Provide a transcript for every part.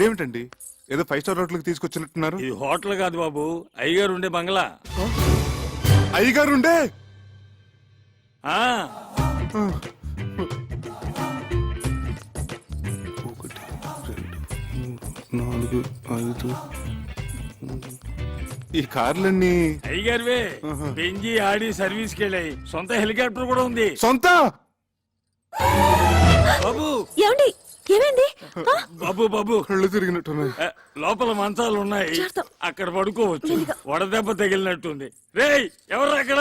ఇదేమిటండి ఏదో 5 స్టార్ హోటల్కి తీసుకొచ్చినట్టున్నారు? ఇది హోటల్ కాదు బాబు, అయ్యగారు ఉండే బంగ్లా. అయ్యగారు ఉండే ఆ 1 2 3 4 5 ఈ కార్లన్నీ అయ్యగారువే. బెంజి ఆడి సర్వీస్కి వెళ్ళాయి. సొంత హెలికాప్టర్ కూడా ఉంది. సొంత బాబు ఏమండి ఏమైంది? బాబు బాబు కళ్ళు తిరిగినట్టున్నాయి. లోపల మంచాలు ఉన్నాయి, అక్కడ పడుకోవచ్చు. వడదెబ్బ తగిలినట్టుంది. రేయ్ ఎవరు అక్కడ?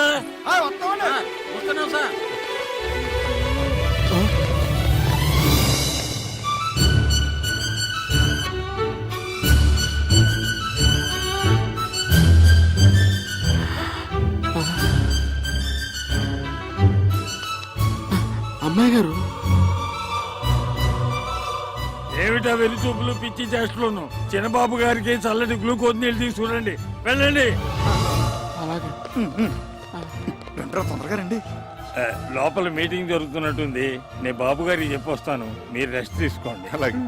అమ్మాయి గారు ఏమిటా వెలి చూపులు పిచ్చి చేష్టలోను? చిన్నబాబు గారికి చల్లటి గ్లూకోజ్ నీళ్ళు తీసుకురండి. వెళ్ళండి. అలాగే తొందరగా రండి. లోపల మీటింగ్ జరుగుతున్నట్టుంది. నేను బాబు గారికి చెప్పొస్తాను, మీరు రెస్ట్ తీసుకోండి. అలాగే.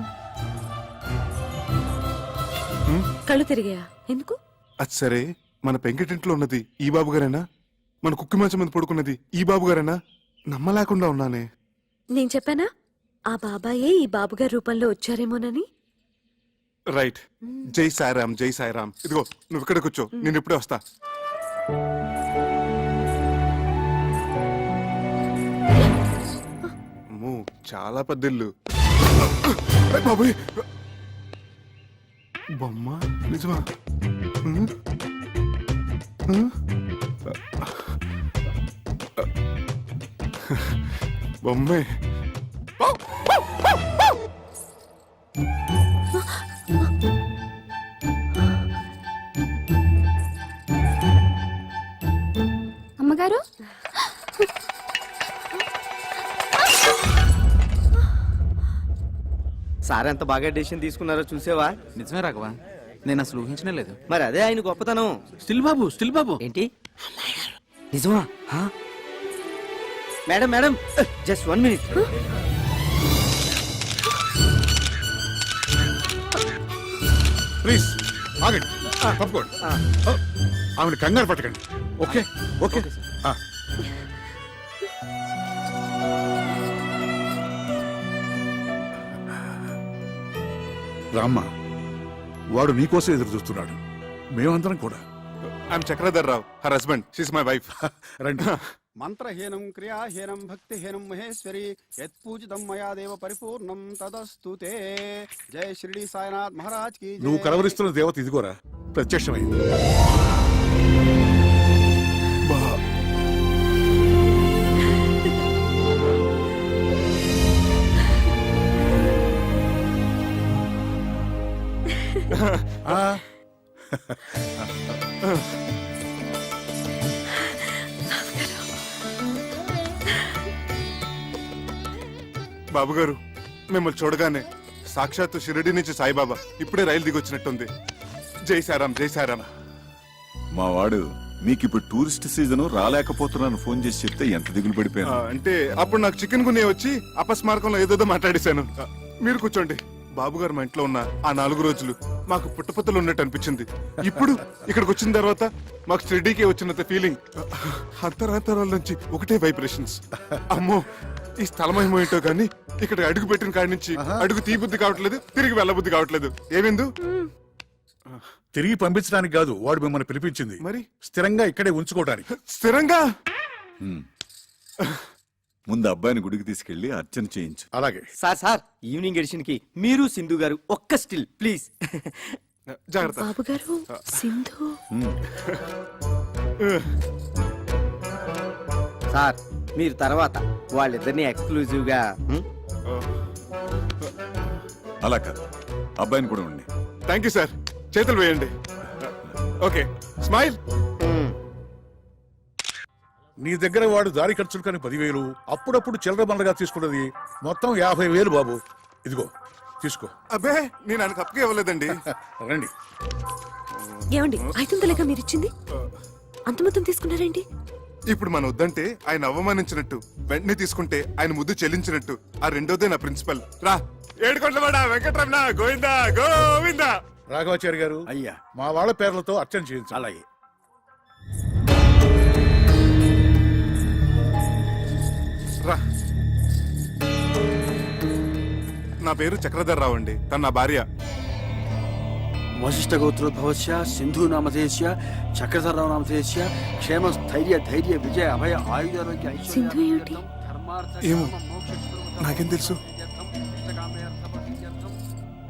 కళ్ళు తిరిగాయా? ఎందుకు? అది సరే, మన పెంకిటింట్లో ఉన్నది ఈ బాబు గారేనా? మన కుక్కి మంచం మీద పడుకున్నది ఈ బాబు గారేనా? నమ్మలేకుండా ఉన్నానే. నేను చెప్పానా ఆ బాబాయే ఈ బాబుగారి రూపంలో వచ్చారేమోనని? రైట్. జై సాయిరామ్, జై సాయిరామ్. ఇదిగో నువ్వు ఇక్కడ కూర్చో, నేను ఇప్పుడే వస్తా. అమ్మో, చాలా పెద్ద ఇల్లు. బాబోయ్, బొమ్మ నిజమా? బొమ్మే. అమ్మగారు, సార్ ఎంత బాగా డెసిషన్ తీసుకున్నారో చూసేవా? నిజమే రాఘవా, నేను అసలు ఊహించనే లేదు. మరి అదే ఆయన గొప్పతనం. స్టిల్ బాబు ఏంటి నిజమా? Madam madam, just 1 minute. Please ఆగండి, తప్పుకోండి. ఆమెను కంగారు పట్టకండి. Okay okay. రామ్మ, వాడు నీకోసం ఎదురు చూస్తున్నాడు, మేమందరం కూడా. I'm Chakradhar Rao, her husband. She's my wife. రండి. మంత్రహీనం క్రియాహీనం భక్తిహీనం మహేశ్వరి యత్పూజితం మయా దేవ పరిపూర్ణం తదస్తుతే. జై షిరిడి సాయినాథ్ మహారాజ్ కి. నువ్వు కలవరిస్తున్న దేవత ఇదిగోరా, ప్రత్యక్షమైంది. బాబు గారు, మిమ్మల్ని చూడగానే సాక్షాత్తు షిరిడి నుంచి సాయిబాబా ఇప్పుడే రైలు దిగొచ్చినట్టుంది. జై సాయిరామ్, జై సాయిరామ్. మా వాడు మీకిప్పుడు టూరిస్ట్ సీజన్ రాలేకపోతున్నాను ఫోన్ చేసి చెప్తే ఎంత దిగులు పడిపోయాను. అంటే అప్పుడు నాకు చికెన్ గున్యా వచ్చి అపస్మారకంలో ఏదోదో మాట్లాడేశాను. మీరు కూర్చోండి. బాబు గారు మా ఇంట్లో ఉన్న ఆ 4 రోజులు మాకు పుట్టపత్తలు ఉన్నట్టు అనిపించింది. ఇప్పుడు ఇక్కడికి వచ్చిన తర్వాత మాకు షిరిడీకే వచ్చినంత ఫీలింగ్. అంతరాంతరాల నుంచి ఒకటే వైబ్రేషన్స్. అమ్మో, ఈ స్థలమేమో ఏంటో కానీ ఇక్కడ అడుగు పెట్టిన కాడి నుంచి అడుగు తీబుద్ధి కావట్లేదు, తిరిగి వెళ్ళబుద్ధి కావట్లేదు. ఏమిందు? తిరిగి పంపించడానికి కాదు వాడు మిమ్మల్ని పిలిపించింది, మరి స్థిరంగా ఇక్కడే ఉంచుకోవడానికి. స్థిరంగా? ముందు అబ్బాయిని గుడికి తీసుకెళ్లి అర్చన చేయించు. అలాగే సార్ ఈవినింగ్ ఎడిషన్ కి మీరు సింధు గారు ఒక్క స్టిల్ ప్లీజ్. జాగ్రత్త. బాబుగారు, సింధు. సార్ మీరు తర్వాత వాళ్ళిద్దరిని ఎక్స్క్లూజివ్ గా. అలా కాదు, అబ్బాయిని కూడా ఉండి. Thank you sir. చేతులు వేయండి. Okay, smile. నీ దగ్గర వాడు దారి ఖర్చులు కానీ 10,000, అప్పుడప్పుడు చిల్లర బండగా తీసుకున్నది మొత్తం 50,000 బాబు. ఇదిగో తీసుకో. అబ్బే, నేను ఆయనకు అప్పగా ఇవ్వలేదండి. రండి. ఏమండి, 500 మీరు ఇచ్చింది? అంత మొత్తం తీసుకున్నారేంటి? ఇప్పుడు మన వద్దంటే ఆయన అవమానించినట్టు, వెంటనే తీసుకుంటే ఆయన ముద్దు చెల్లించినట్టు. ఆ రెండోదే నా ప్రిన్సిపల్. రా ఏడుకొండవాడా వెంకటరమణ గోవిందా గోవిందా. రాఘవాచారి గారు, అయ్యా మా వాళ్ళ పేర్లతో అర్చన చేయించాలి. అలాగే. రా. నా పేరు చక్రధర్రావు అండి, తన నా భార్య. వశిష్ఠ గోత్రోద్భవస్య సింధు నామధేయస్య చక్రధరరావు నామధేయస్య క్షేమ స్థైర్య ధైర్య విజయ అభయ ఆయుధారోగ్య సింధు ఏమిటి? ఏమో, నాకేం తెలుసు?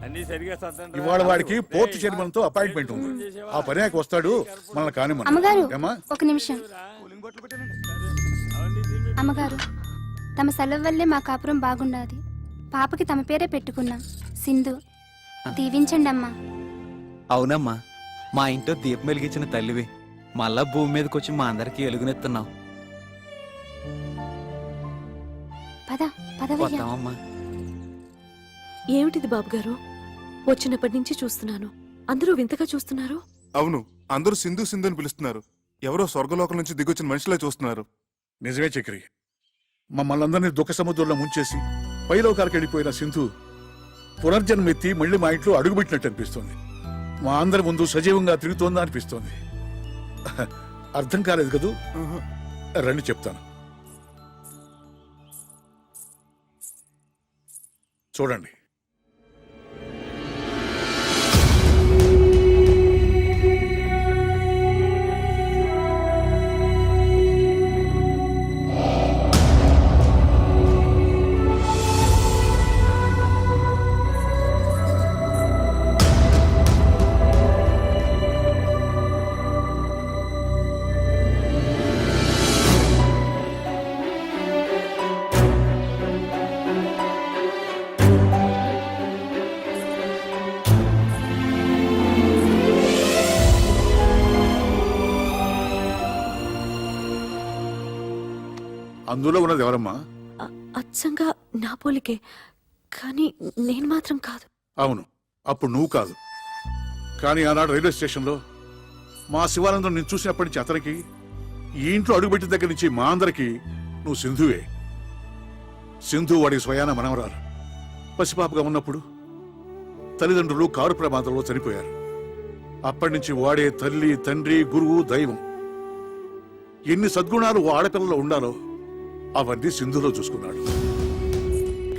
అన్ని సరిగా సర్దండి. ఇవాళ వాడికి పోర్టు చైర్మన్ తో అపాయింట్మెంట్ ఉంది. ఆ పర్యాకి వస్తాడు, మనల్ని కానిమ్మను. అమ్మగారు ఏమ్మా? ఒక నిమిషం. అమ్మగారు, తమ సెలవు వల్లే మా కాపురం బాగుండాది. పాపకి తమ పేరే పెట్టుకున్నాం, సింధు. దీవించండి అమ్మా. అవునమ్మా, మా ఇంట్లో దీపం వెలిగించిన తల్లివి. మళ్ళా భూమి మీదకి వచ్చి మా అందరికి ఎలుగునెత్తున్నావు. పద పదవయ్యా. వద్దామమ్మా. ఏమిటిది బాబుగారు? వచ్చినప్పటి నుంచి చూస్తున్నాను, అందరూ వింతగా చూస్తున్నారు. అవును, అందరూ సింధు సింధు అని పిలుస్తున్నారు. ఎవరో స్వర్గలోకం నుంచి దిగొచ్చిన మనిషిలా చూస్తున్నారు. నిజమే చక్రి, మమ్మల్ని అందరినీ దుఃఖ సముద్రంలో ముంచేసి పైలోకాలకు వెళ్ళిపోయిన సింధు పునర్జన్మెత్తి మళ్ళీ మా ఇంట్లో అడుగుపెట్టినట్టు అనిపిస్తుంది. మా అందరి ముందు సజీవంగా తిరుగుతోందా అనిపిస్తోంది. అర్థం కాలేదు కదూ? రండి చెప్తాను. చూడండి. అందులో ఉన్నది ఎవరమ్మా? అచ్చంగా నా పోలికే, కానీ నేను మాత్రం కాదు. అవును, అప్పుడు నువ్వు కాదు. కానీ ఆనాడు రైల్వే స్టేషన్లో మా శివానందం నేను చూసినప్పటి నుంచి అతనికి, ఈ ఇంట్లో అడుగుపెట్టిన దగ్గర నుంచి మా అందరికి నువ్వు సింధువే. సింధు వాడి స్వయాన మనవరాలు. పసిపాపగా ఉన్నప్పుడు తల్లిదండ్రులు కారు ప్రమాదంలో చనిపోయారు. అప్పటి నుంచి వాడే తల్లి, తండ్రి, గురువు, దైవం. ఎన్ని సద్గుణాలు ఓ ఆడపిల్లలో ఉండాలో అవన్నీ సింధులో చూసుకున్నాడు.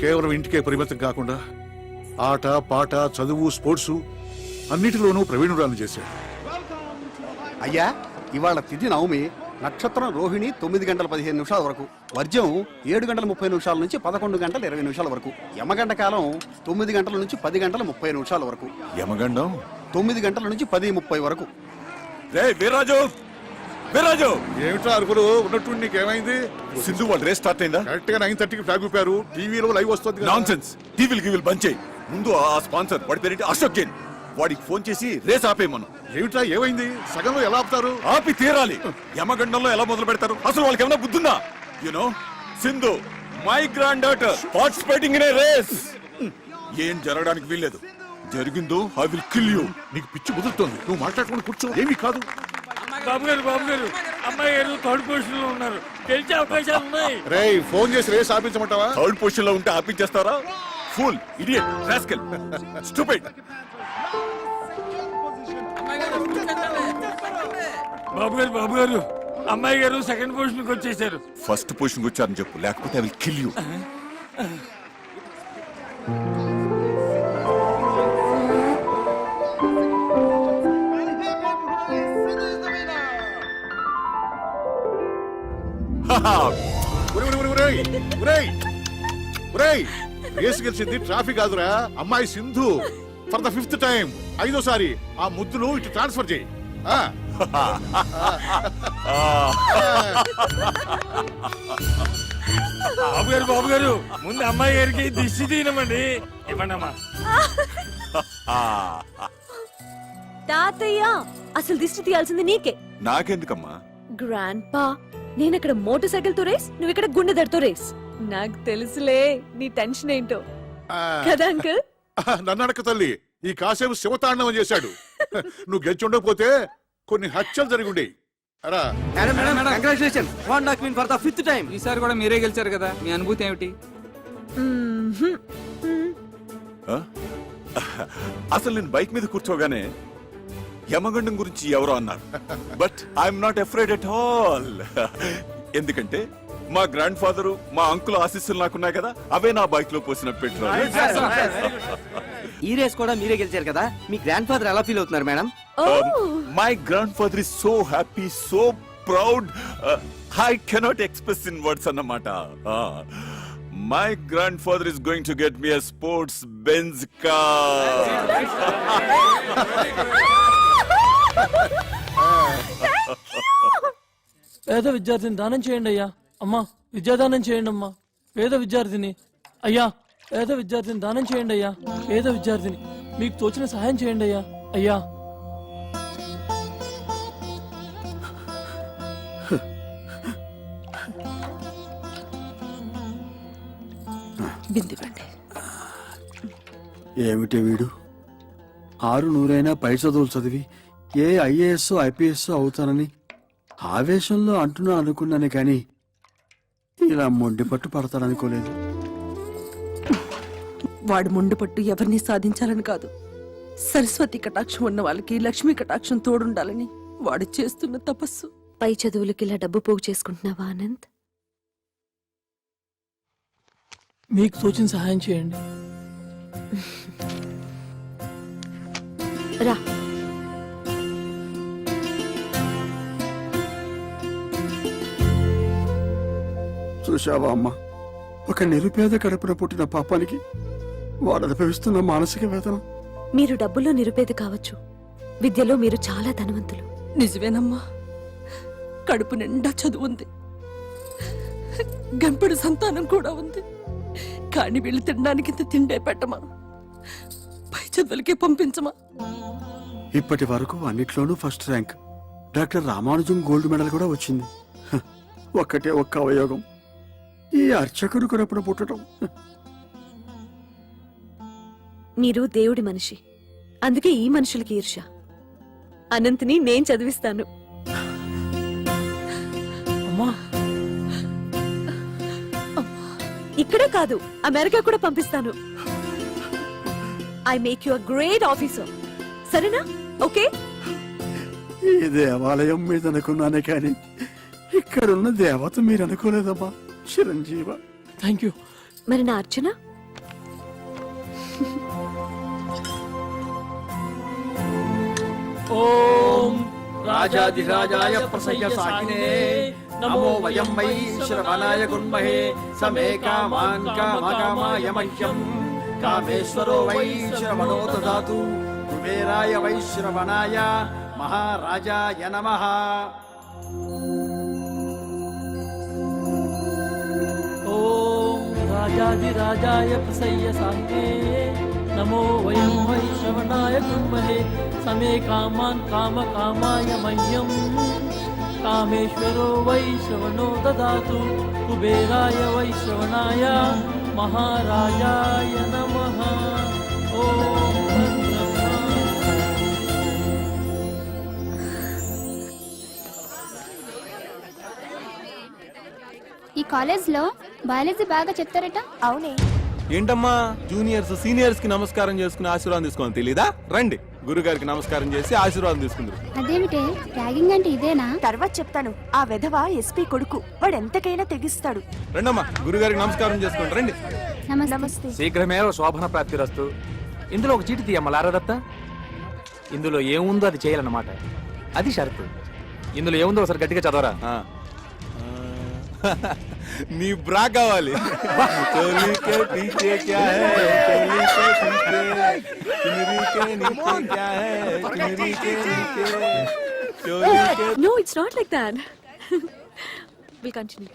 కేవలం ఇంటికే పరిమితం కాకుండా ఆట, పాట, చదువు, స్పోర్ట్స్ అన్నిటిలోనూ ప్రవీణురాలు చేశాడు. అయ్యా, ఇవాళ తిథి నవమి, నక్షత్రం రోహిణి 9 గంటల 15 నిమిషాల వరకు, వర్జం 7 గంటల 30 నిమిషాల నుంచి 11 గంటల 20 నిమిషాల వరకు, యమగండ కాలం 9 గంటల నుంచి 10 గంటల 30 నిమిషాల వరకు, యమగండం 9 గంటల నుంచి 10:30 వరకు. రే వీర్రాజు, వీర్రాజు, ఏమిటో అరుపులు ఉన్నట్టు నీకేమైంది? సింధు వాళ్ళ రేస్ స్టార్ట్ అయిందా? కరెక్ట్ గా 9:30కి ఫ్లాగ్ ఊపారు. టీవీలో లైవ్ వస్తుంది కదా. నాన్సెన్స్. టీవీలు గివిల్ బంద్ చేయి. ముందు ఆ స్పాన్సర్ వాడి పేరేంటి, అశోక్ జైన్, వాడికి ఫోన్ చేసి రేస్ ఆపేయమను. ఏమిటా ఏమైంది? సగంలో ఎలా ఆపుతారు? ఆపి తీరాలి. యమగండంలో ఎలా మొదలు పెడతారు? అసలు వాళ్ళకి ఏమైనా బుద్ధుందా? You know, Sindhu my granddaughter participating in a race. ఏం జరగడానికి వీల్లేదు. జరిగిందో ఐ విల్ కిల్ యూ. నీకు పిచ్చి కుదురుతోంది. నువ్వు మాట్లాడుకుని కూర్చో. ఏమీ కాదు. బాబు గారు, బాబు గారు, అమ్మాయి గారు థర్డ్ పొజిషన్ లో ఉన్నారు. గెలిచే అవకాశాలు ఉన్నాయి. రేయ్, ఫోన్ చేసి రేస్ ఆపించమంటావా? థర్డ్ పొజిషన్ లో ఉంటే ఆపించేస్తారా? Fool, idiot, rascal, stupid. బాబు గారు, బాబు గారు, అమ్మాయి గారు సెకండ్ పొజిషన్ కి వచ్చేసారు. ఫస్ట్ పొజిషన్ వచ్చారని చెప్పు, లేకపోతే I will kill you. Race గెలిచింది ట్రాఫిక్ కాదురా, అమ్మాయి Sindhu. For the 5th time, 5వ సారి ఆ ముద్దులు ఇటు ట్రాన్స్ఫర్ చేయి. బాబు గారు, బాబు గారు, ముందు అమ్మాయి గారికి దిష్టి తీయనమండి. ఇవ్వండమ్మా. తాతయ్య, అసలు దిష్టి తీయాల్సింది నీకే. నాకెందుకమ్మా? గ్రాండ్ పా, నేనక్కడ మోటార్ సైకిల్ తో రేస్, నువ్వు ఇక్కడ గుండెదడితో రేస్. నాకు తెలుసులే నీ టెన్షన్ ఏంటో కదా అంకుల్. నన్ను అడక తల్లి, ఈ కాసేపు శివతాండవం చేశాడు. నువ్వు గెలిచి ఉండకపోతే కొన్ని హత్యలు జరిగి ఉండేవి. రా. Congratulation Wanda queen for the 5th time. ఈసారి కూడా మీరే గెలిచారు కదా, మీ అనుభూతి ఏమిటి? ఆ? అసలు నేను బైక్ మీద కూర్చోగానే యమగండం గురించి ఎవరో అన్నారు, but I'm not afraid at all. ఎందుకంటే మా గ్రాండ్ ఫాదరు మా అంకుల్ ఆశీస్సులు నాకున్నాయి కదా, అవే నా బైక్ లో పోసిన పెట్రోల్. ఈ రేస్ కూడా మీరే గెలిచారు కదా, మీ గ్రాండ్ ఫాదర్ ఎలా ఫీల్ అవుతున్నారు madam? My grandfather is so happy, so proud. I cannot express in words, Annamata. My grandfather is going to get me a sports Benz car. పేద విద్యార్థిని దానం చేయండి అయ్యా. అమ్మా విద్యాదానం చేయండి అమ్మా. పేద విద్యార్థిని అయ్యా, పేద విద్యార్థిని దానం చేయండి అయ్యా. పేద విద్యార్థిని మీకు తోచిన సహాయం చేయండి అయ్యా. అయ్యా బిందివ్వండి. ఏమిటి వీడు 600 పై చదువులు చదివి ఏ ఐఏఎస్ ఐపీఎస్ అవుతానని ఆవేశంలో అంటున్నా అనుకున్నాను కానీ ఇలా మొండి పట్టు పడతాడనుకోలేదు. వాడు మొండుపట్టు ఎవరిని సాధించాలని కాదు, సరస్వతి కటాక్షం ఉన్న వాళ్ళకి లక్ష్మీ కటాక్షం తోడుండాలని వాడు చేస్తున్న తపస్సు. పై చదువులకి ఇలా డబ్బు పోగు చేసుకుంటున్నావా ఆనంద్? మీకు తోచిన సహాయం చేయండి. రా. చూశావా అమ్మా, ఒక నిరుపేద కడుపున పుట్టిన పాపానికి వాడు అనుభవిస్తున్న మానసిక వేదన. మీరు డబ్బులో నిరుపేద కావచ్చు, విద్యలో మీరు చాలా ధనవంతులు. నిజమేనమ్మా, కడుపు నిండా చదువుంది, గంపెడు సంతానం కూడా ఉంది. కానీ వీళ్ళు తినడానికి ఇంత తిండే పెట్టమా, పై చదువులకే పంపించమా. ఇప్పటి వరకు అన్నిట్లోనూ first rank. Doctor Ramanujam gold medal కూడా వచ్చింది. హ, ఒక్కటే ఒక్క అవయోగం, ఈ అర్చకుడు కడుపున పుట్టడం. మీరు దేవుడి మనిషి, అందుకే ఈ మనుషులకి ఈర్ష్య. అనంత్ని నేను చదివిస్తాను. అమ్మా ఇక్కడే కాదు, అమెరికా కూడా పంపిస్తాను. I make you a great officer. సరేనా? ఓకే. ఈ దేవాలయం మీద అనుకున్నానే కానీ ఇక్కడున్న దేవత మీరు అనుకోలేదమ్మా. చిరంజీవ. Thank you. మరి నా అర్చన? ఓం రాజాధిరాజాయ ప్రసయ్య సాకినే నమో వయం వై శ్రవణాయ గుణమహే సమే కామాన్ కామకామాయ మహ్యం కామేశ్వరో వై శ్రవణో దదాతు కుబేరాయ వై శ్రవణాయ మహారాజాయ నమః. ఓం రాజాధిరాజాయ ప్రసయ్య సాహినే నమో వయం వై శ్రవణాయ కుర్మహే సమే కామాన్ కామకామాయ మహ్యం కామేశ్వరో వై శ్రవణో దదాతు కుబేరాయ వై శ్రవణాయ మహారాజాయ నమః. ఓం ఈ కాలేజ్లో బయాలజీ బాగా చెప్తారట. అవునే. ఏంటమ్మా, జూనియర్స్ సీనియర్స్ కి నమస్కారం చేసుకుని ఆశీర్వాదం తీసుకోవాలి తెలీదా? రండి, గురుగారికి నమస్కారం చేసి ఆశీర్వాదం తీసుకుందరు. అదేమిటే ర్యాగింగ్ అంటే ఇదేనా? తర్వాత చెప్తాను. ఆ వెధవ ఎస్పీ కొడుకు, వాడు ఎంతకైనా తెగిస్తాడు. రండమ్మా, గురుగారికి నమస్కారం చేసుకోండి. రండి. నమస్తే. శీఘ్రమేవ శోభన ప్రాప్తిరస్తు. ఇందులో ఒక చీటి తీయమ్మ లారదత్త. ఇందులో ఏముందో అది చేయాలన్నమాట, అది షరతు. ఇందులో ఏముందో ఒకసారి గట్టిగా చదవరా. నీ బ్రా కావాలి. No, it's not like that. We'll continue.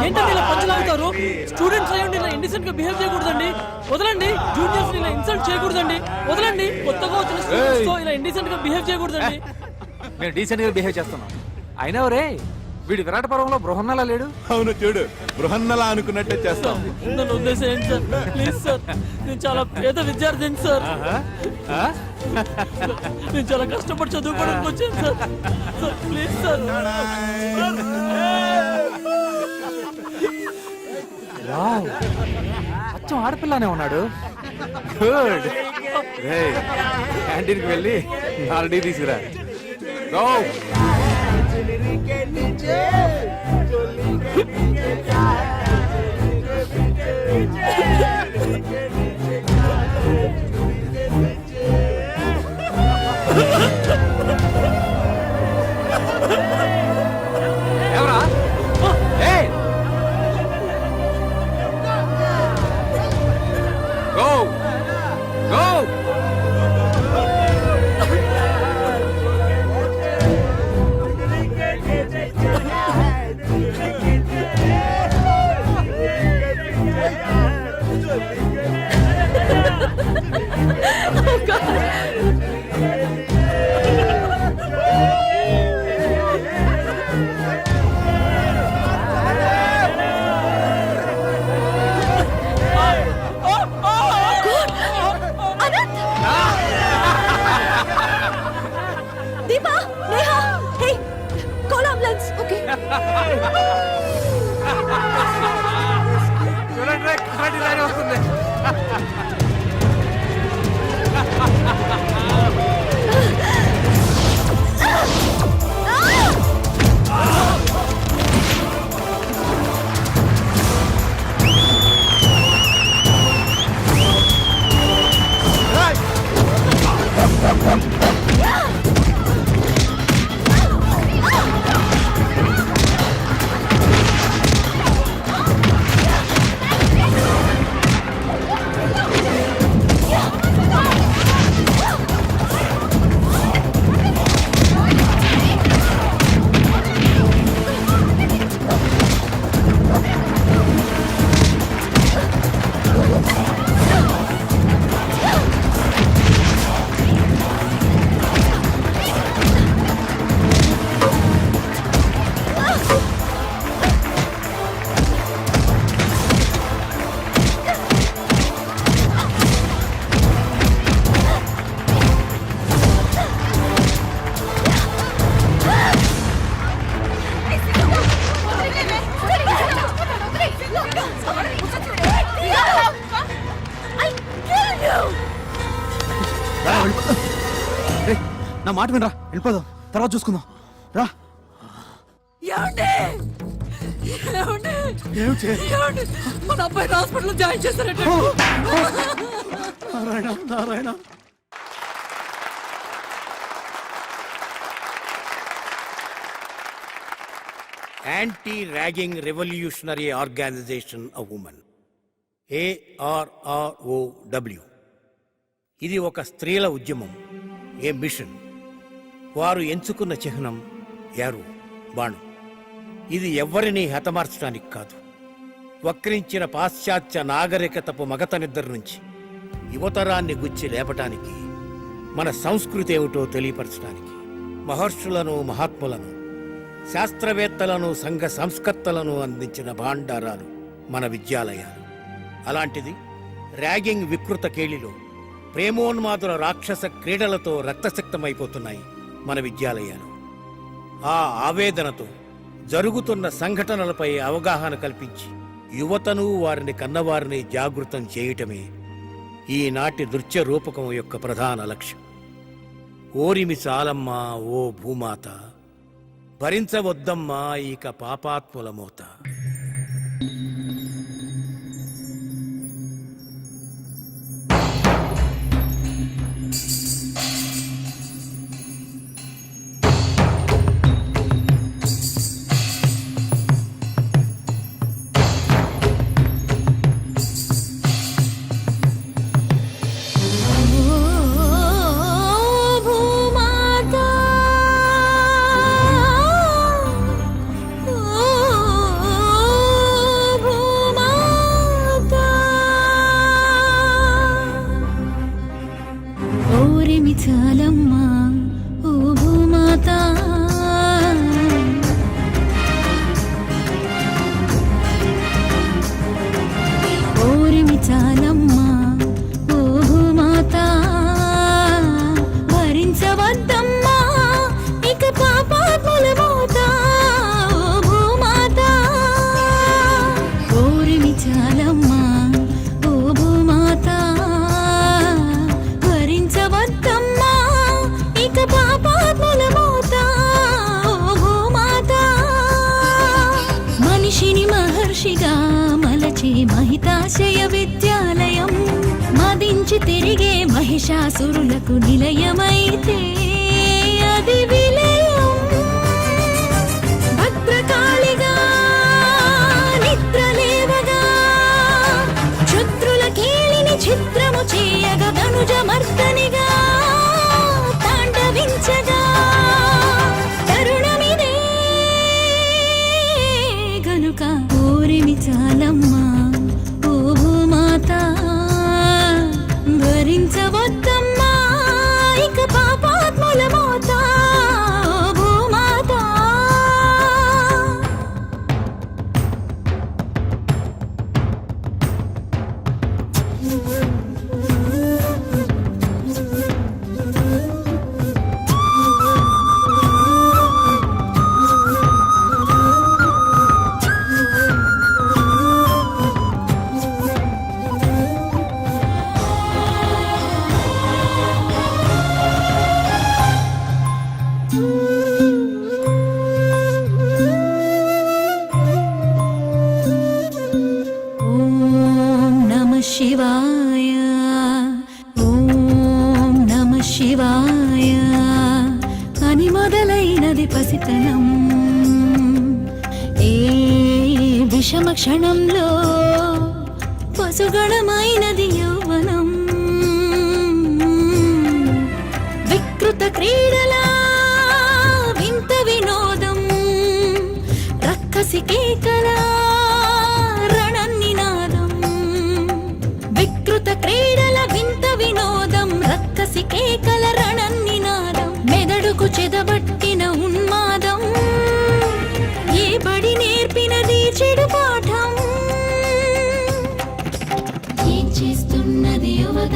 ఏంటండి ఇలా పంచలాగుతారు? స్టూడెంట్స్ అయ్యండి ఇలా ఇండిసెంట్ గా బిహేవ్ చేయకూడదండి. వదలండి. జూనియర్స్ ఇలా ఇన్సల్ట్ చేయకూడదండి. వదలండి. కొత్తగా వచ్చిన స్టూడెంట్స్ తో ఇలా ఇండిసెంట్ గా బిహేవ్ చేయకూడదండి. మేము డీసెంట్ గా బిహేవ్ చేస్తున్నాం. అయినా రే వీడి విరాట పర్వంలో బృహన్నలా లేడు. అవును చూడు, బృహన్నలా అనుకున్నట్టే చేస్తాం. నన్ను వదిలేసేయండి సార్, ప్లీజ్ సార్. నేను చాలా పేద విద్యార్థిని సార్. నేను చాలా కష్టపడి చదువుకోవడానికి వచ్చాను sir. Sir, please sir. Wow, అచ్చం ఆడపిల్లనే ఉన్నాడు. గుడ్. క్యాంటీన్కి వెళ్ళి 4 టీ తీసుకురా. గో. ఎవరా? ఏయ్! గో. గో. దీపా, నేహా, హే, కాల్ అంబులెన్స్. ఓకే. చూడండి, కరాటే దారి వస్తుంది. నా మాట వినరా, వెళ్ళిపోదాం, తర్వాత చూసుకుందాం రా. మన అబ్బాయి హాస్పిటల్లో జాయిన్ చేస్తారంటే. Narayana Narayana. Anti ragging revolutionary organisation of women, ARROW. ఇది ఒక స్త్రీల ఉద్యమం, ఏ మిషన్. వారు ఎంచుకున్న చిహ్నం యారు, బాణం. ఇది ఎవ్వరినీ హతమార్చడానికి కాదు, వక్రించిన పాశ్చాత్య నాగరికతపు మగత నిద్ర నుంచి యువతరాన్ని గుచ్చి లేపటానికి, మన సంస్కృతి ఏమిటో తెలియపరచడానికి. మహర్షులను, మహాత్ములను, శాస్త్రవేత్తలను, సంఘ సంస్కర్తలను అందించిన భాండారాలు మన విద్యాలయాలు. అలాంటిది ర్యాగింగ్ వికృత కేళిలో ప్రేమోన్మాదుల రాక్షస క్రీడలతో రక్తసిక్తమైపోతున్నాయి మన విద్యాలయాలు. ఆ ఆవేదనతో జరుగుతున్న సంఘటనలపై అవగాహన కల్పించి యువతను, వారిని కన్నవారిని జాగృతం చేయటమే ఈనాటి నృత్య రూపకం యొక్క ప్రధాన లక్ష్యం. ఓరిమి చాలమ్మా ఓ భూమాత, భరించవద్దమ్మా ఇక పాపాత్ముల మోత. చాలమ్మా ఓ భూమాత, మహిషాసురులకు నిలయమైతే అది విలయం. భద్రకాళిగా నిద్రలేవగా శత్రుల కీలిని చిత్రము చేయగా ధనుజమర్దనిగా తాండవించగా తరుణమిదే గనుక ఓరిమి చాలమ్మా ఓ భూమాత, భరించవద్దమ్మా ఇక పాపాత్ముల మోత ఓ భూమాత. ఓం నమః శివాయ, ఓం నమః శివాయ అని మొదలైనది పసితనం. ఏ విషమ క్షణంలో పసుగణమైనది యౌవనం. వికృత క్రీడలా వింత వినోదం, రక్కసి కేకలా రణనినాదం. వికృత క్రీడల వింత వినోదం, రక్కసి కేకల రణనినాదం. మెదడుకు చెదబట్టిన ఉన్మాదం, ఏ బడి నేర్పినది చెడు పాఠం. ఏం చేస్తున్నది యువత,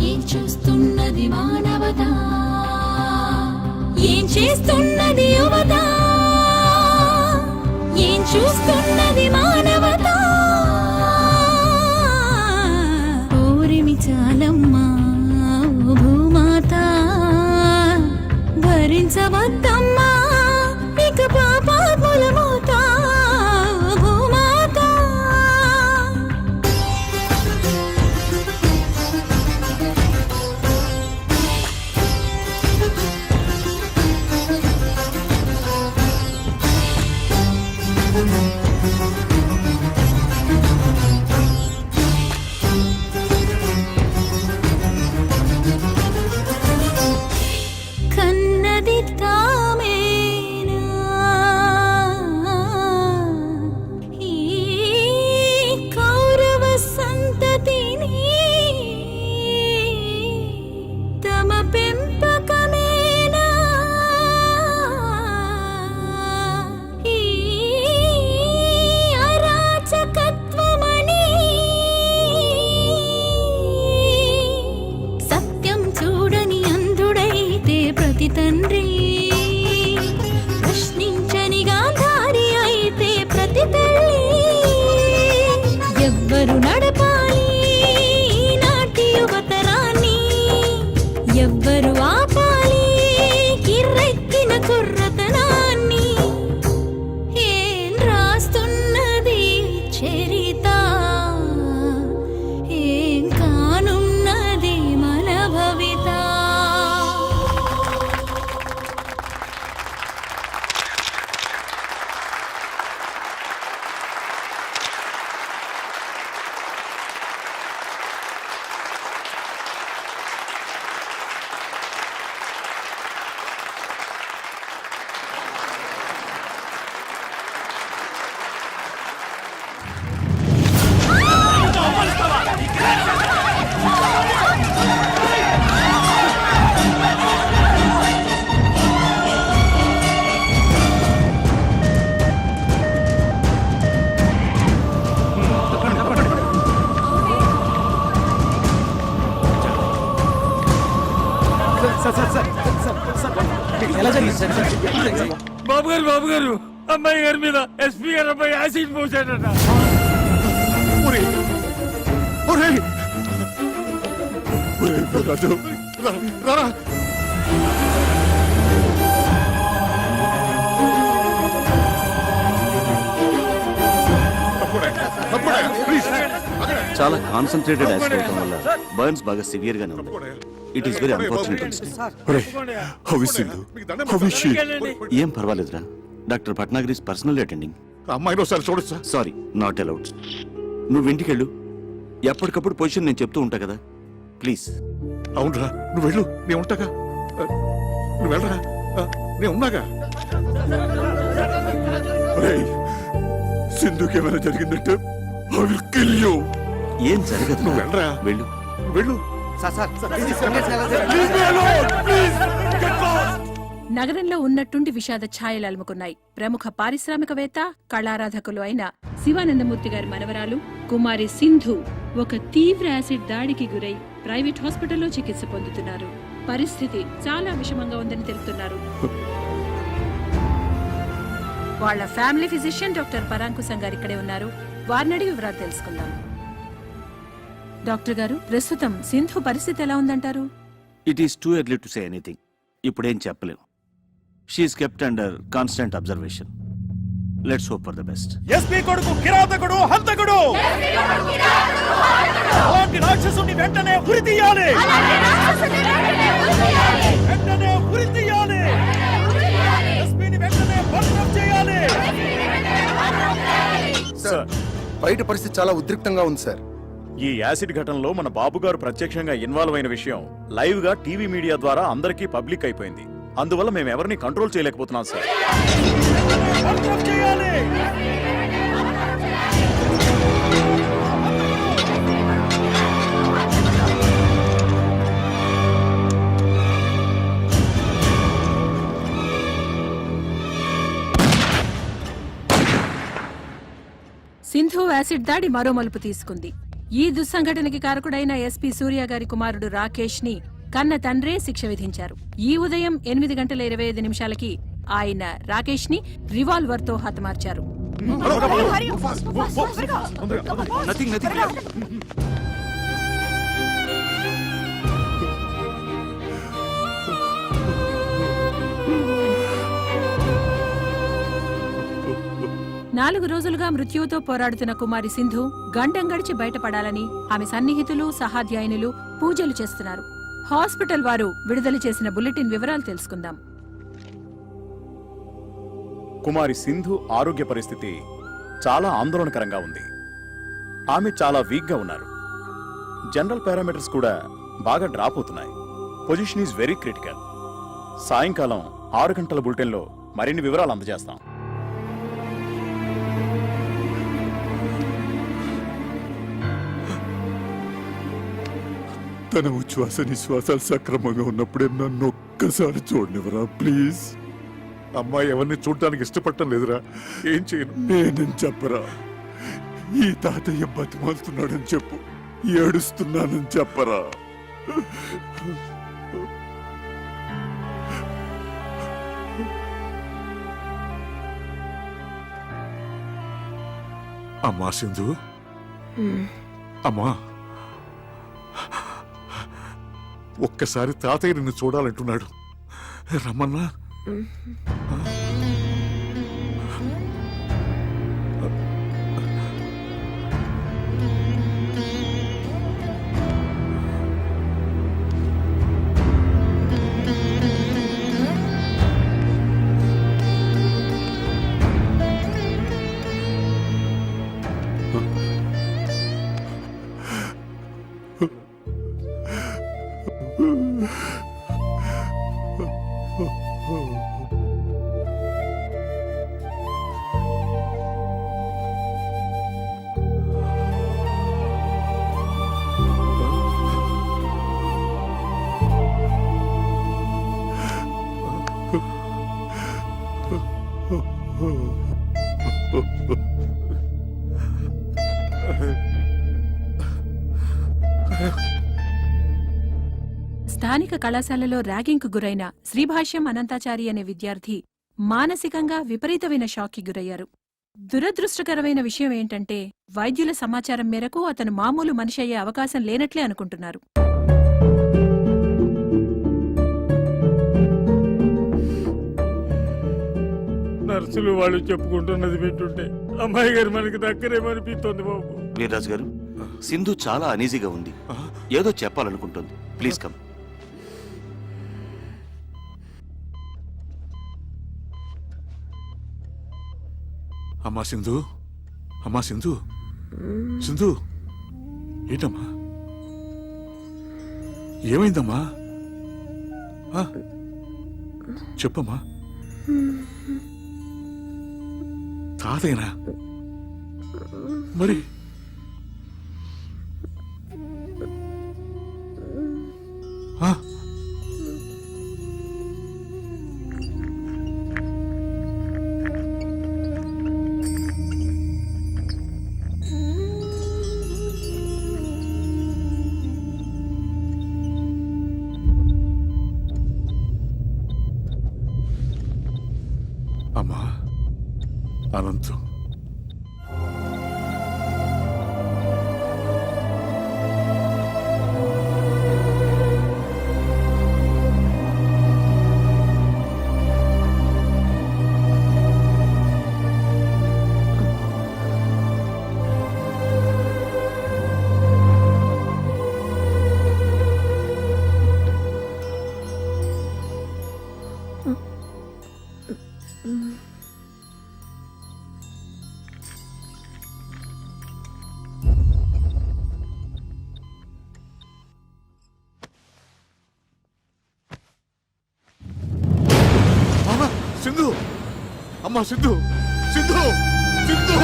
ఏం చూస్తున్నది మానవత. ఏం చేస్తున్నది యువత, ఏం చూస్తున్నది మానవత. ఓరిమి చాలమ్మా ఓ భూమాత, భరించవద్దమ్మా ఇక పాపాత్ముల మోత ఓ భూమాత. కన్నది తామేనా ఈ కౌరవ సంతతిని, తమ పెంపకమేనా ఈ అరాచకత్వమని. సత్యం చూడని అంధుడైతే ప్రతి తండ్రి, ప్రశ్నించని గాంధారి అయితే ప్రతి తల్లి. ఎవ్వరు నడపాలి నాటి యువతరాన్ని, ఎవ్వరు ఆపాలి కిర్రెక్కిన కుర్రతనాన్ని. ఏం రాస్తున్నది చరిత, ఏం కానున్నది మన భవిత. బాబు గారు అమ్మాయి గారి మీద ఎస్పీ గారు అబ్బాయి యాసిడ్ పోసాడట. ఒరేయ్, ఒరేయ్, ఒరేయ్ రాజు, రారా. తప్పుడే, తప్పుడే, ప్లీజ్. చాలా కాన్సన్ట్రేటెడ్ యాసిడ్ అవడం వల్ల బర్న్స్ బాగా సివియర్ గానే ఉంది. It is very unfortunate. ఏం పర్వాలేదురా. Doctor Bhatnagar personal attending. అమ్మాయిని ఒకసారి చూడొచ్చా? Sorry, not allowed. నువ్వు ఇంటికెళ్ళు. ఎప్పటికప్పుడు పొజిషన్ నేను చెప్తూ ఉంటా కదా, ప్లీజ్. అవునరా, నువ్వు వెళ్ళు, నేను ఉంటాగా. నువ్వు వెళ్ళరా, నేను ఉన్నాగా. సింధుకి ఏమైనా జరిగిందంటే I will kill you. ఏం జరగదు. నువ్వు వెళ్ళరా, వెళ్ళు. వెళ్ళు. నగరంలో ఉన్నట్టుండి విషాద ఛాయలు అలుముకున్నాయి. ప్రముఖ పారిశ్రామికవేత్త, కళారాధకులు అయిన శివానందమూర్తి గారి మనవరాలు కుమారి సింధు ఒక తీవ్ర యాసిడ్ దాడికి గురై ప్రైవేట్ హాస్పిటల్లో చికిత్స పొందుతున్నారు. పరిస్థితి చాలా విషమంగా ఉందని తెలుపుతున్నారు. వాళ్ళ ఫ్యామిలీ ఫిజిషియన్ డాక్టర్ పరాంకుశం గారు ఇక్కడే ఉన్నారు. వారిని అడిగి వివరాలు తెలుసుకుందాం. డాక్టర్ గారు, ప్రస్తుతం సింధు పరిస్థితి ఎలా ఉందంటారు? It is too early to say anything. ఇప్పుడేం చెప్పలేం. She is kept under constant observation. Let's hope for the best. SP కొడుకు కిరాతకుడు, హంతకుడు, అలాంటి రాక్షసుని వెంటనే ఉరి తీయాలి. వెంటనే ఉరి తీయాలి. ఎస్పీని వెంటనే బర్న్ చేయాలి. సార్, బయట పరిస్థితి చాలా ఉద్రిక్తంగా ఉంది సార్. ఈ యాసిడ్ ఘటనలో మన బాబు గారు ప్రత్యక్షంగా ఇన్వాల్వ్ అయిన విషయం లైవ్ గా టీవీ మీడియా ద్వారా అందరికీ పబ్లిక్ అయిపోయింది. అందువల్ల మేము ఎవరిని కంట్రోల్ చేయలేకపోతున్నాం సార్. బర్న్ చేయాలి. సింధు యాసిడ్ దాడి మరో మలుపు తీసుకుంది. ఈ దుస్సంఘటనకి కారకుడైన ఎస్పీ సూర్య గారి కుమారుడు రాకేష్ ని కన్న తండ్రే శిక్ష విధించారు. ఈ ఉదయం 8:25 ఆయన రాకేష్ ని రివాల్వర్ తో హతమార్చారు. Nothing nothing. నాలుగు రోజులుగా మృత్యువుతో పోరాడుతున్న కుమారి సింధు గండం గడిచి బయటపడాలని ఆమె సన్నిహితులు, సహాధ్యాయునులు పూజలు చేస్తున్నారు. హాస్పిటల్ వారు విడుదల చేసిన బులెటిన్ వివరాలు తెలుసుకుందాం. కుమారి సింధు ఆరోగ్య పరిస్థితి చాలా ఆందోళనకరంగా ఉంది. ఆమె చాలా వీక్ గా ఉన్నారు. జనరల్ పారామీటర్స్ కూడా బాగా డ్రాప్ అవుతున్నాయి. Position is very critical. సాయంకాలం 6 గంటల బులెటిన్లో మరిన్ని వివరాలు అందజేస్తాం. తన ఉచ్ఛ్వాస నిశ్వాసాలు సక్రమంగా ఉన్నప్పుడే నన్ను ఒక్కసారి చూడనివరా ప్లీజ్. అమ్మాయి ఎవరిని చూడటానికి ఇష్టపడటం లేదురా. ఏం చేయను? నేనేం చెప్పరా. ఈ తాతయ్య బతిమాలుతున్నాడని చెప్పు, ఏడుస్తున్నానని చెప్పరా. అమ్మా సింధు, అమ్మా, ఒక్కసారి తాతయ్య నిన్ను చూడాలంటున్నాడు. రమ్మన్నా. స్థానిక కళాశాలలో ర్యాగింగ్ కు గురైన శ్రీభాష్యం అనంతాచారి అనే విద్యార్థి మానసికంగా విపరీతమైన షాక్ కి గురయ్యారు. దురదృష్టకరమైన విషయం ఏంటంటే వైద్యుల సమాచారం మేరకు అతను మామూలు మనిషి అయ్యే అవకాశం లేనట్లే అనుకుంటున్నారు. నర్సులు వాళ్ళు చెప్పుకుంటున్నది వింటుంటే అమ్మాయి గారు మనకి దక్కరేమనిపిస్తోంది బాబు. వీర్రాజు గారు, సింధు చాలా అనీజీగా ఉంది, ఏదో చెప్పాలనుకుంటుంది. Please come. అమ్మా సింధు, అమ్మా సింధు, సింధు, ఏంటమ్మా, ఏమైందమ్మా? ఆ? చెప్పమ్మా. తాతయ్యనా? మరి ఆ? అమ్మా అనంతు, సింధు, అమ్మా సింధు, సింధు, సింధు.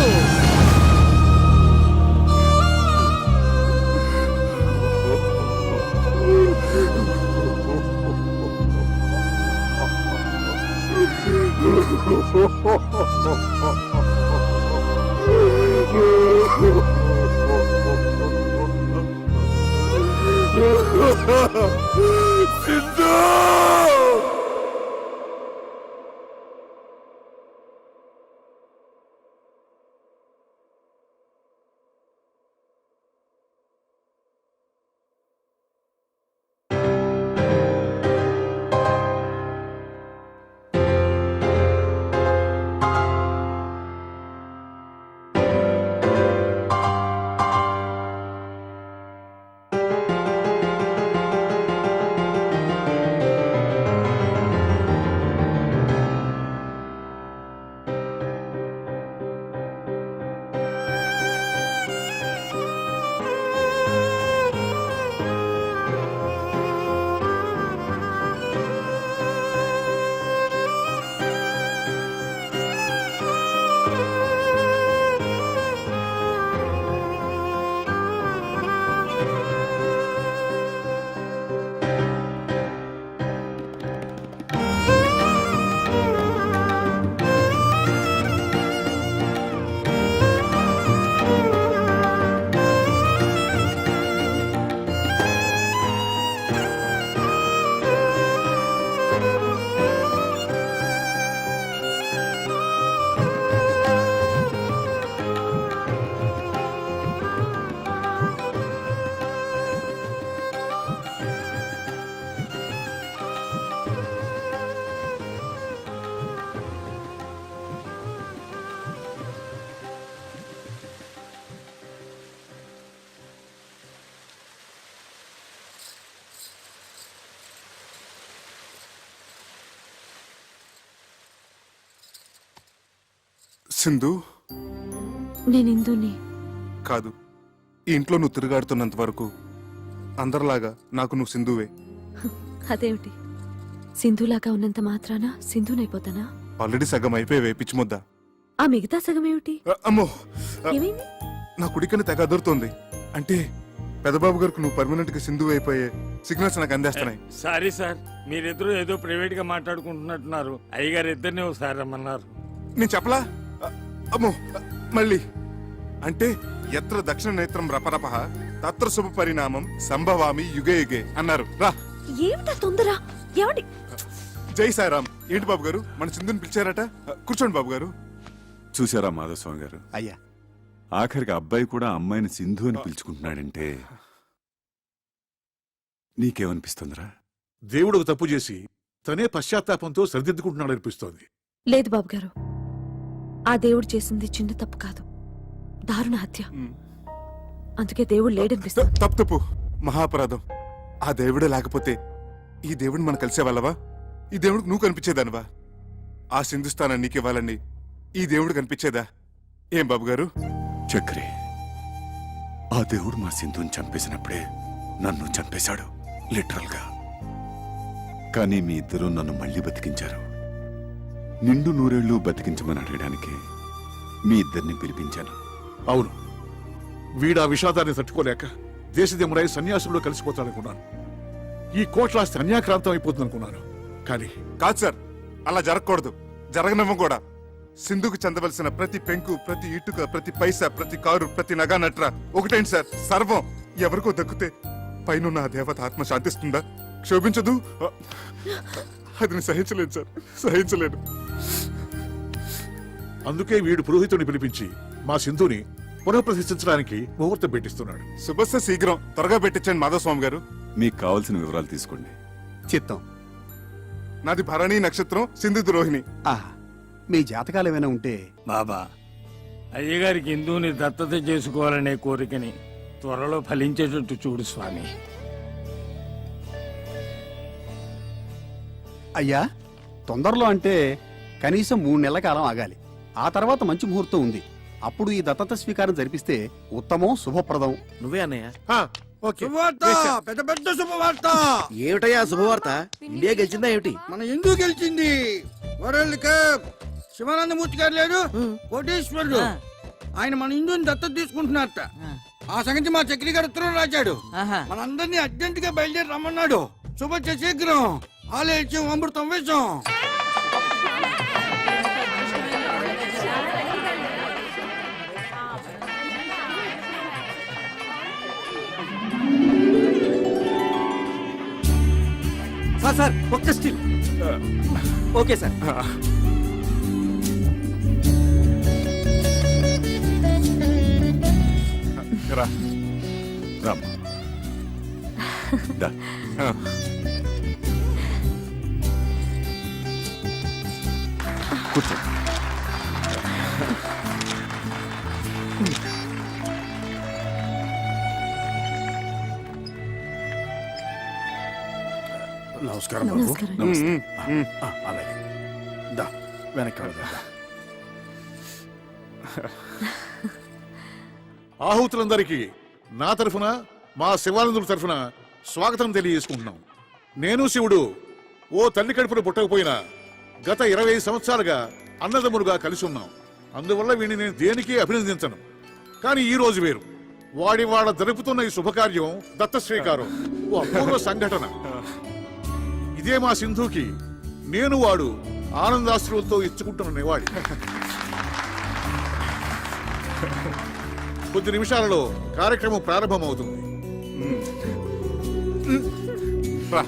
సింధు. సింధు, నేను ఇందుని కాదు, ఈ ఇంట్లో నువ్వు తిరుగాడుతున్నంత వరకు అందరిలాగా నాకు నువ్వు సింధువే. అదేమిటి, సింధులాగా ఉన్నంత మాత్రాన సింధునైపోతానా? ఆల్రెడీ సగం అయిపోయావే పిచ్చిముద్ద. ఆ మిగతా సగం ఏమిటి? అమ్మో, ఏమైంది? నా కుడికని తెగ అదురుతోంది. అంటే పెదబాబు గారికి నువ్వు పర్మనెంట్ గా సింధు అయిపోయే సిగ్నల్స్ నాకు అందేస్తున్నాయి. సారీ సార్, మీరిద్దరూ ఏదో ప్రైవేట్ గా మాట్లాడుకుంటున్నట్టున్నారు. అయ్యగారు ఇద్దరిని ఒకసారి రమ్మన్నారు. నేను చెప్పలా? అమ్మో, మళ్ళీ అంటే ఎత్ర దక్షిణ నేత్రం రపరప తత్ర శుభ పరిణామం సంభవామి యుగే యుగే అన్నారు. రా. ఏమిటా తొందర? ఏమండి? జై సాయిరామ్. ఏంటి బాబు గారు, మన సింధుని పిలిచారట? కూర్చోండి బాబు గారు. చూసారా మాధవస్వామి గారు, అయ్యా ఆఖరికి అబ్బాయి కూడా అమ్మాయిని సింధు అని పిలుచుకుంటున్నాడంటే నీకేమనిపిస్తుందిరా? దేవుడు ఒక తప్పు చేసి తనే పశ్చాత్తాపంతో సరిదిద్దుకుంటున్నాడు అనిపిస్తోంది. లేదు బాబు గారు, ఆ దేవుడు చేసింది చిన్న తప్పు కాదు, దారుణ హత్య. అందుకే దేవుడు లేడనిపిస్తుంది. తప్పు మహాపరాధం. ఆ దేవుడే లేకపోతే ఈ దేవుడిని మనం కలిసేవాళ్ళవా? ఈ దేవుడికి నువ్వు కనిపించేదానివా? ఆ సింధుస్థానం నీకివ్వాలని ఈ దేవుడు కనిపించేదా? ఏం బాబు గారు? చక్రి, ఆ దేవుడు మా సింధుని చంపేసినప్పుడే నన్ను చంపేశాడు, లిటరల్ గా. కానీ మీ ఇద్దరు నన్ను మళ్ళీ బతికించారు. నిండు నూరేళ్లు బతికించమని అడగడానికి మీ ఇద్దరిని పిలిపించాను. అవును, వీడా విషాదాన్ని తట్టుకోలేక దేశదేముడై సన్యాసుల్లో కలిసిపోతాడనుకున్నాను. ఈ కోట్లాస్తి అన్యాక్రాంతం అయిపోతుందనుకున్నాను. కానీ కాదు సార్, అలా జరగకూడదు, జరగనివ్వం కూడా. సింధుకు చెందవలసిన ప్రతి పెంకు, ప్రతి ఇటుక, ప్రతి పైసా, ప్రతి కారు, ప్రతి నగా నట్ర ఒకటేంటి సార్, సర్వం ఎవరికో దక్కితే పైన ఆ దేవత ఆత్మ శాంతిస్తుందా? క్షోభించదు. అది నేను సహించలేను సార్, సహించలేను. అందుకే వీడు పురోహితుడిని పిలిపించి మా సింధుని పునఃప్రతిష్ఠించడానికి ముహూర్తం పెట్టిస్తున్నాడు. శుభస్య శీఘ్రం, త్వరగా పెట్టించండి మాధవస్వామి గారు. మీకు కావాల్సిన వివరాలు తీసుకోండి. చిత్తం. నాది భరణి నక్షత్రం, సింధు రోహిణి. ఆహా, మీ జాతకాలు ఏమైనా ఉంటే బాబా, అయ్యగారికి హిందువుని దత్తత చేసుకోవాలనే కోరికని త్వరలో ఫలించేటట్టు చూడు స్వామి. అయ్యా, తొందరలో అంటే కనీసం 3 నెలల కాలం ఆగాలి. ఆ తర్వాత మంచి ముహూర్తం ఉంది. అప్పుడు ఈ దత్తత స్వీకారం జరిపిస్తే ఉత్తమం, శుభప్రదం. నువ్వే అన్నయ్య. పెద్ద పెద్ద శుభవార్త. ఏమిటయ్యా శుభవార్త? ఇండియా గెలిచిందా ఏమిటి? మన హిందూ గెలిచింది. World cup. శివానందమూర్తి గారు లేడు, కోటేశ్వరుడు, ఆయన మన హిందూని దత్తత తీసుకుంటున్నారట. ఆ సంగతి మా చక్రి గారు ఉత్తరం రాశాడు. మనందరినీ అర్జెంట్ గా బయలుదేరి రమ్మన్నాడు. శుభ శీఘ్రం. ఆలయం అమృతం వేషం. సార్ ఒక్క స్టిల్. Okay sir. రా. రామ్, దా. కూర్చో. నమస్కారం బాబు. నమస్కారం. అలాగే దా, వెనక్కి వెళ్దాం. ఆహుతులందరికీ నా తరఫున, మా శివానందుల తరఫున స్వాగతం తెలియజేసుకుంటున్నాం. నేను శివుడు ఓ తల్లి కడుపున పుట్టకపోయినా గత 20 సంవత్సరాలుగా అన్నదమ్ములుగా కలిసి ఉన్నాం. అందువల్ల వీడిని నేను దేనికి అభినందించను. కానీ ఈ రోజు వేరు. వాడి జరుపుతున్న ఈ శుభకార్యం దత్త శ్రీకారం, ఓ అపూర్వ సంఘటన. ఇదే మా సింధుకి నేను వాడు ఆనందాశ్రువులతో ఇచ్చుకుంటున్న నివాళి. కొద్ది నిమిషాలలో కార్యక్రమం ప్రారంభమవుతుంది. రా.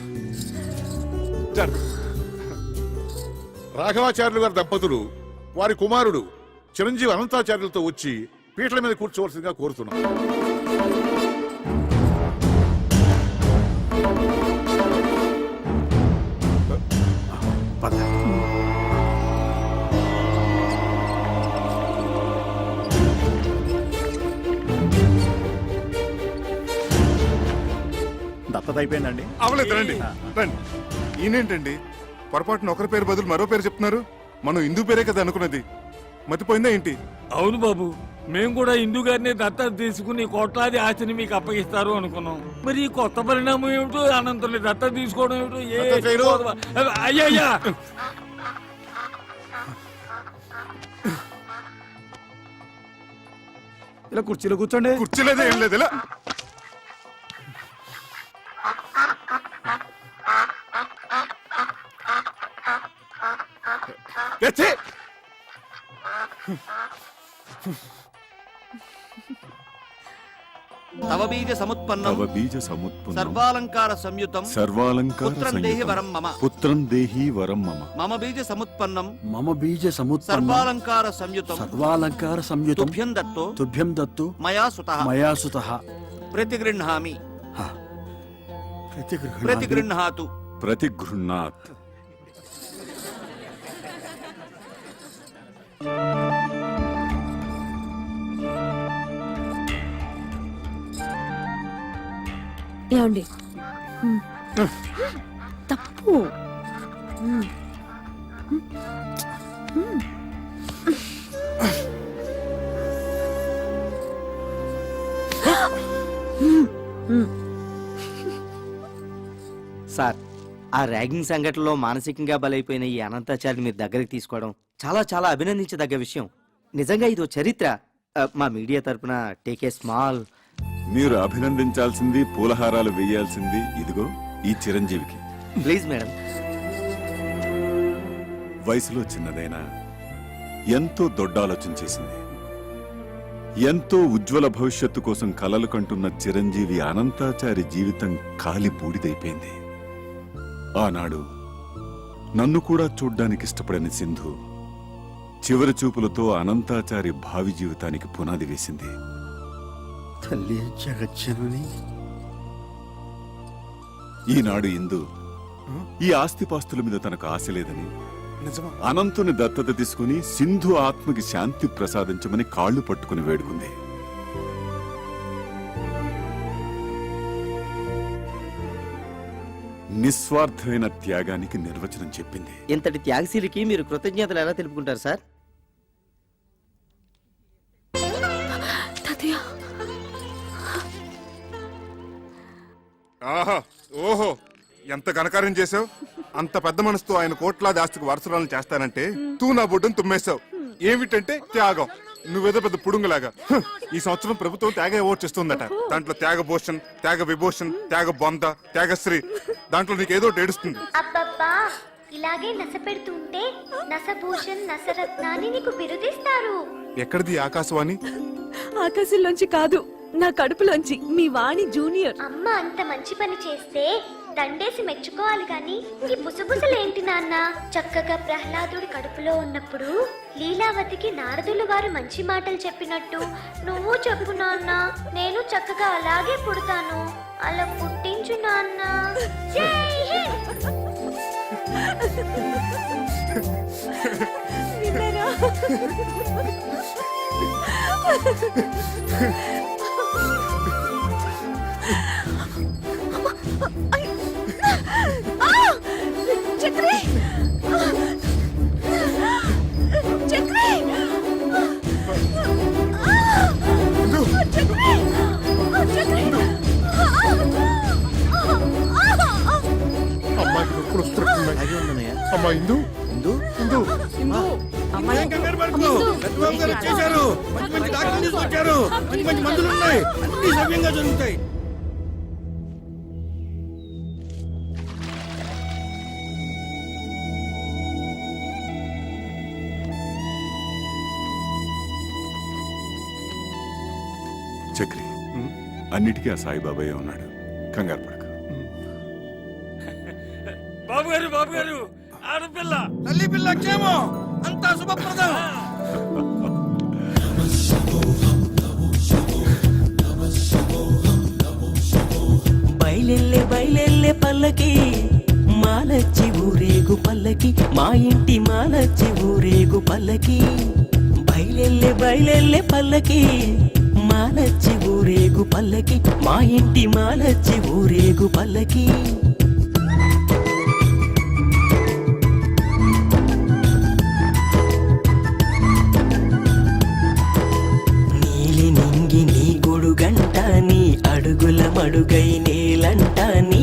జరుగు. రాఘవాచార్యులు గారి దంపతులు వారి కుమారుడు చిరంజీవి అనంతాచార్యులతో వచ్చి పీటల మీద కూర్చోవలసిందిగా కోరుతున్నాం. దత్తత అయిపోయిందండి. అవలేదు, రండి రండి. ఈయనేంటండి పొరపాటున ఒకరి పేరు బదులు మరో పేరు చెప్తున్నారు? మనం హిందూ పేరే కదా అనుకున్నది, మతిపోయిందా ఏంటి? అవును బాబు, మేము కూడా హిందూ గారిని దత్తత తీసుకుని కోట్లాది ఆస్తిని మీకు అప్పగిస్తారు అనుకున్నాం. మరి ఈ కొత్త పరిణామం ఏమిటో, అనంతరం దత్తత తీసుకోవడం ఏమిటో. అయ్యయ్యా, ఇలా కుర్చీలో కూర్చోండి. కూర్చోలేదే, ఏం లేదు. ఇలా ఛీ! తవ బీజ సముత్పన్నం తవ బీజ సముత్పన్నం సర్వాలంకార సంయుతం సర్వాలంకార పుత్రం దేహి సంయుతం వరం మమ. పుత్రం దేహి వరం మమ. మమ బీజ సముత్పన్నం మమ బీజ సముత్పన్నం సర్వాలంకార సంయుతం సర్వాలంకార సంయుతం తుభ్యం దత్తో తుభ్యం దత్తు మయా సుతః మయా సుతః ప్రతిగృహ్ణామి ప్రతిగృహ్ణామి ప్రతిగృహ్ణాతు. ప్రతిగృహ్ణాత్. ఏమండి మ్. తప్పు మ్. మ్. సార్, ఆ ర్యాగింగ్ సంఘటనలో మానసికంగా బలైపోయిన ఈ అనంతాచారిని మీరు దగ్గరికి తీసుకోవడం చాలా చాలా అభినందించదగ్గ విషయం. నిజంగా ఇదో చరిత్ర. మా మీడియా తరపున టేక్ ఏ స్మాల్. మీరు అభినందించాల్సింది, పూలహారాలు వేయాల్సింది ఇదిగో ఈ చిరంజీవికి. Please madam. వయసులో చిన్నదైనా ఎంతో దొడ్డ ఆలోచన చేసింది. ఎంతో ఉజ్వల భవిష్యత్తు కోసం కలలు కంటున్న చిరంజీవి అనంతాచారి జీవితం కాలి బూడిదైపోయింది. ఆనాడు నన్ను కూడా చూడ్డానికి ఇష్టపడని సింధు చివరి చూపులతో అనంతాచారి భావి జీవితానికి పునాది వేసింది. తల్లి జగజ్జనని. ఈనాడు ఇందు ఈ ఆస్తిపాస్తుల మీద తనకు ఆశ లేదని నిజమా? అనంతుని దత్తత తీసుకుని సింధు ఆత్మకి శాంతి ప్రసాదించమని కాళ్లు పట్టుకుని వేడుకుంది. నిస్వార్థమైన త్యాగానికి నిర్వచనం చెప్పింది. ఇంతటి త్యాగశీలికి మీరు కృతజ్ఞతలు ఎలా తెలుపుకుంటారు సార్? తాతయ్య ఆహా, ఓహో, ఎంత ఘనకార్యం చేసావు. అంత పెద్ద మనసుతో ఆయన కోట్లాది ఆస్తికి వారసురాలను చేస్తానంటే తూ నా బొడ్డును తుమ్మేశావు. ఏమిటంటే త్యాగం. నువ్వేదో పెద్ద పుడుంగులాగా. ఈ సంవత్సరం ప్రభుత్వం త్యాగ అవార్డు ఇస్తుందట. దాంట్లో త్యాగ భూషణ్, త్యాగ విభూషణ్, త్యాగ బొంద, త్యాగశ్రీ, దాంట్లో నీకేదో ఒకటి ఏడుస్తుంది. అబ్బబ్బా, ఇలాగే నస పెడుతుంటే నసభూషణ్ నసరత్నాన్ని నీకు బిరుదిస్తారు. ఎక్కడిది ఈ ఆకాశవాణి? ఆకాశంలోంచి కాదు, నా కడుపులోంచి. మీ వాణి జూనియర్. అమ్మ అంత మంచి పని చేస్తే దండేసి మెచ్చుకోవాలి గాని ఈ బుసబుసలేంటి నాన్న? చక్కగా ప్రహ్లాదుడి కడుపులో ఉన్నప్పుడు లీలావతికి నారదులు వారు మంచి మాటలు చెప్పినట్టు నువ్వు చెప్పు నాన్న. నేను చక్కగా అలాగే పుడతాను. అలా పుట్టించు నాన్న. జై హింద్. విన్నారా? చక్రి! చక్రి! చక్రి! చక్రి! అమ్మాయికి నొప్పులు వస్తున్నాయి. అమ్మా ఇందు, ఇందు, ఇందు. ఏం కంగారు పడకు. పెద్దబాబు గారు వచ్చేశారు. మంచి మంచి డాక్టర్లు తీసుకొచ్చారు. మంచి మంచి మందులు ఉన్నాయి. అన్ని సవ్యంగా జరుగుతాయి. చక్రి, అన్నిటికీ ఆ సాయిబాబాయే ఉన్నాడు. కంగారు పడకు. బాబు గారు, బాబు గారు, ఆడపిల్ల. తల్లి పిల్ల క్షేమం, అంతా శుభప్రదం. బయలెల్లే బయలెల్లే పల్లకి మాలచ్చి ఊరేగు పల్లకి, మా ఇంటి మాలచ్చి ఊరేగు పల్లకి. బయలెల్లే బయలెల్లే పల్లకి మాలచ్చి ఊరేగు పల్లకి, మా ఇంటి మాలచ్చి ఊరేగు పల్లకి. నీలి నింగి నీ గొడుగంట, నీ అడుగుల మడుగై నేలంట, నీ